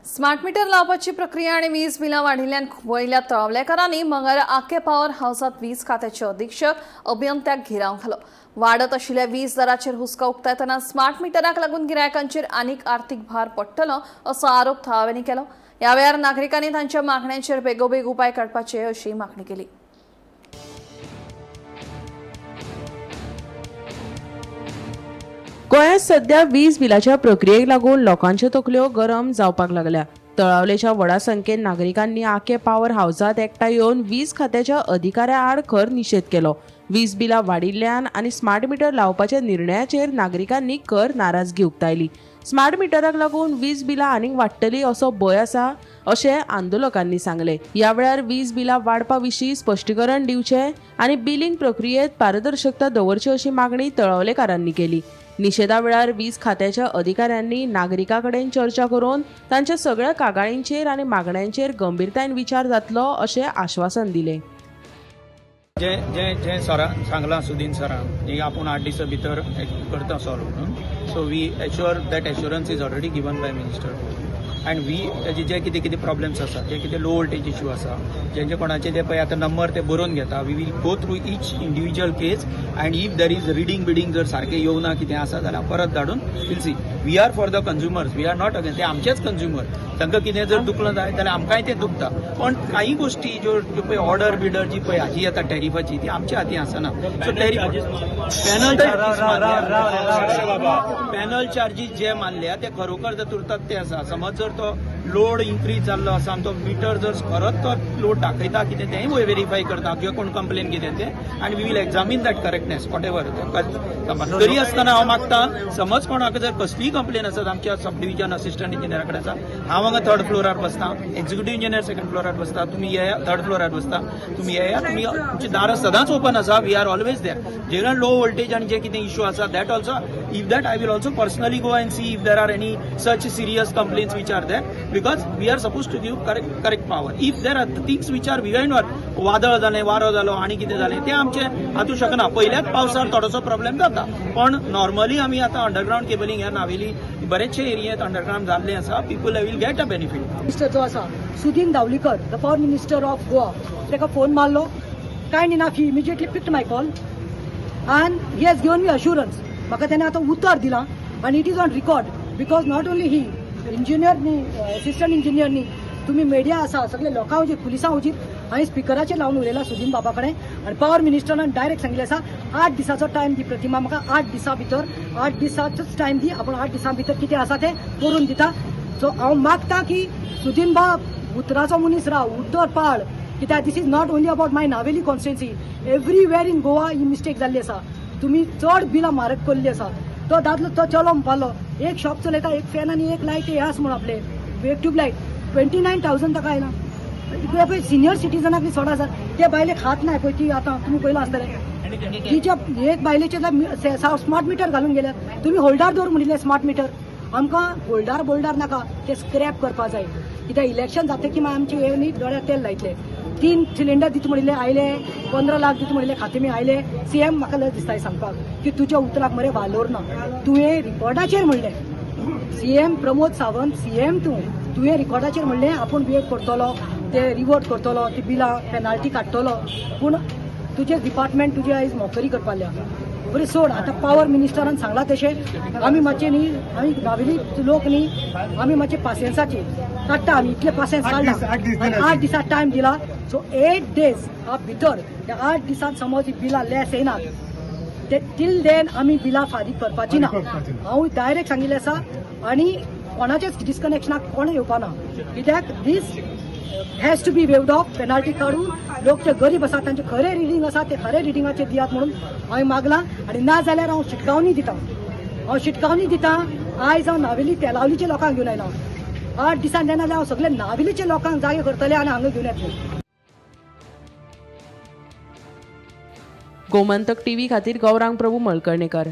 Smart meter लावपाची प्रक्रिया आणि वीज बिलां वाढिल्ल्यान वयल्या तळवलेकारांनी मंगळारा आके पॉवर हाऊसात वीज खात्याचे अधीक्षक अभियंत्याक घेराव घालो। वाडत आशिल्ल्या वीज दराचेर हुस्को उक्तायतना स्मार्ट मीटराक लागून गिरायकांचेर आनीक आर्थीक भार पडटलो असो आरोप थळाव्यांनी केलो। ह्या वेळार नागरिकांनी तांच्या मागण्यांचेर बेगोबेग उपाय काडपाचे अशी मागणी केली। गोंयांत सध्या वीज बिलाच्या प्रक्रियेक लागून लोकांच्यो तकल्यो गरम जावपाक लागल्या। तळावलेच्या व्हडा संख्येन नागरिकांनी आके पॉवर हाऊसात एकठांय येवन वीज खात्याच्या अधिकाऱ्या आड खर निशेध केलो। वीज बिलां वाडिल्ल्यान आनी स्मार्ट मीटर लावपाच्या निर्णयाचेर नागरिकांनी खर नाराजगी उक्तायली। स्मार्ट मीटराक लागून वीज बिलां आनीक वाडटली असो भंय आसा अशें आंदोलकांनी सांगले। ह्या वेळार वीज बिलां वाडपा विशीं स्पश्टीकरण दिवचें आनी बिलिंग प्रक्रियेत पारदर्शकता दवरची अशी मागणी तळावलेकारांनी केली। निषेधा वेळार वीज खात्याच्या अधिकाऱ्यांनी नागरिकां कडेन चर्चा करून तांच्या सगळ्या कागाळींचेर आनी मागण्यांचेर गंभीरतायेन विचार जातलो अशें आश्वासन दिलें। जे सरान सांगलां सुदीन सरान एक आपूण 8 दिसां भितर करता सॉल्व म्हणून। So we assure that assurance is already given by minister and we तेजे जे कितें प्रॉब्लेम्स आसा जे कितें लो वोल्टेज इश्यू आसा जेंचे कोणाचे ते पळय आतां नंबर ते बरोवन घेता we will go through each individual case and if there is reading bidding जर सारकें येवना कितें आसा जाल्यार परत धाडून will see we are for the consumers we are not again ते आमचेच कंज्युमर तांकां कितें जर दुखलं जाय जाल्यार आमकांय तें दुखता पण काही गोष्टी ज्यो पळय ऑर्डर बिडर जी पळय हाजी येता टॅरिफाची ती आमच्या हाती आसना। सो पॅनल चार्जीस जे मानल्या ते खरोखर जर तुरतात ते आसा। समज जर तो लोड इन्क्रीज जाल्लो आसा आनी तो मिटर जर खरोच तो लोड दाखयता कितें तेंय व्हेरीफाय करता किंवा कोण कंप्लेन कितें तें आनी we will examine that correctness whatever. तरी आसतना हांव मागता समज कोणाक जर कसलीय कंप्लेन आसत आमच्या सब डिव्हिजन असिस्टंट इंजिनियरा कडेन आसा हांव हांगा 3rd फ्लोरार बसता एक्झिक्युटीव इंजिनियर 2nd फ्लोरार बसता तुमी येया 3rd फ्लोरार बसता तुमी येया तुमी तुमची दारां सदांच ओपन आसा वी आर ऑलवेज देर जेन्ना लो वोल्टेज आनी जे कितें इश्यू आसा that also if that I will also personally go and see if there are any such serious complaints which are there because we are suppose to give correct power if there are things which are behind वादळ जालें वारो जालो आनी कितें जालें तें आमचें हातूंक शकना। पयल्याच पावसार थोडोसो प्रॉब्लेम जाता पण नॉर्मली आमी आतां अंडरग्राउंड केबलिंग ह्या नावेली बरेचशे एरियेत अंडरग्राउंड जाल्ले आसा people will get a benefit. Minister जो आसा Sudin Dhavalikar the power minister of Goa ताका फोन मारलो kind enough he immediately picked my call and he has given me assurance म्हाका तेणें आतां उत्तर दिलां आनी it is on record because not only he इंजिनियरनी असिस्टंट इंजिनियरनी तुम्ही मीडिया आसा सगळे लोकां वचीत पुलिसां वचीत हांवें स्पिकराचेर लावन उलयला सुदीन बाबा कडेन आनी पॉवर मिनिस्टरान डायरेक्ट सांगिल्लें आसा 8 दिसाचो टायम दी प्रतिमा म्हाका 8 दिसां भितर 8 दिसाचोच टायम दी आपूण 8 दिसां भितर कितें आसा तें करून दिता। सो हांव मागता की सुदीन बाब उतराचो मनीस राव उतर पाळ कित्याक this is not only about my Navelim constituency everywhere in Goa ही मिस्टेक जाल्ली आसा तुमी चड बिलां म्हारग केल्ली आसा। तो दादलो तो चलो म्हणपालो एक शॉप चलयता एक फॅन आनी एक लायट हे आसा म्हण आपले एक ट्यूबलायट 29,000 ताका आयला पळय सिनियर सिटीजनाक 16,000 ते बायलेक हात नाय पळय ती आतां तुमी पयलो आसतलें तिच्या एक बायलेचे स्मार्ट मीटर घालून गेल्यात तुमी होल्डार दवर म्हणिल्लें स्मार्ट मीटर आमकां होल्डार नाका ते स्क्रॅप करपा जाय कित्याक इलेक्शन जातकीर की आमचे हे न्ही दोळ्यार तेल लायतले 3 सिलिंडर दिता म्हणिल्ले आयले 15 लाख दिता म्हणिल्ले खातेमी आयले सीएम म्हाका लज दिसता सांगपाक की तुज्या उतराक मरे वालोर ना तुवें रिकॉर्डाचेर म्हणलें सीएम प्रमोद सावंत सीएम तुवें रिकॉर्डाचेर म्हणलें आपूण बिहेव करतलो ते रिवोट करतलो ती बिलां पेनाल्टी काडटलो पूण तुजें डिपार्टमेंट तुजी आयज मोकरी करपा लागल्या बरें सोड आतां पॉवर मिनिस्टरान सांगलां तशें आमी मातशें न्ही आमी गांवली लोक न्ही आमी मातशे पासियन्साचे काडटा आमी इतले पासियन्स काडला 8 दिसां टायम दिला सो 8 डेज भितर त्या 8 दिसांत समज ही बिलां लेस येयनात ते टील देन आमी बिलां फारीक करपाची ना। हांव डायरेक्ट सांगिल्लें आसा आनी कोणाचेच डिस्कनेक्शनाक कोण येवपाना कित्याक this has to be waived off penalty काडून लोक जे गरीब आसा तांचे खरे रिडींग आसा ते खरे रिडींगाचेर दियात म्हणून हांवें मागलां आनी ना जाल्यार हांव शिटकावनी दितां आयज हांव नावेली तेलावलीच्या लोकांक घेवन आयलां 8 दिसां जायना जाल्यार हांव सगळे नावेलीच्या लोकांक जागे करतले आनी हांगा घेवन येतलें। गोमंतक टीव्ही खातीर गौरांग प्रभू मळकर्णेकर।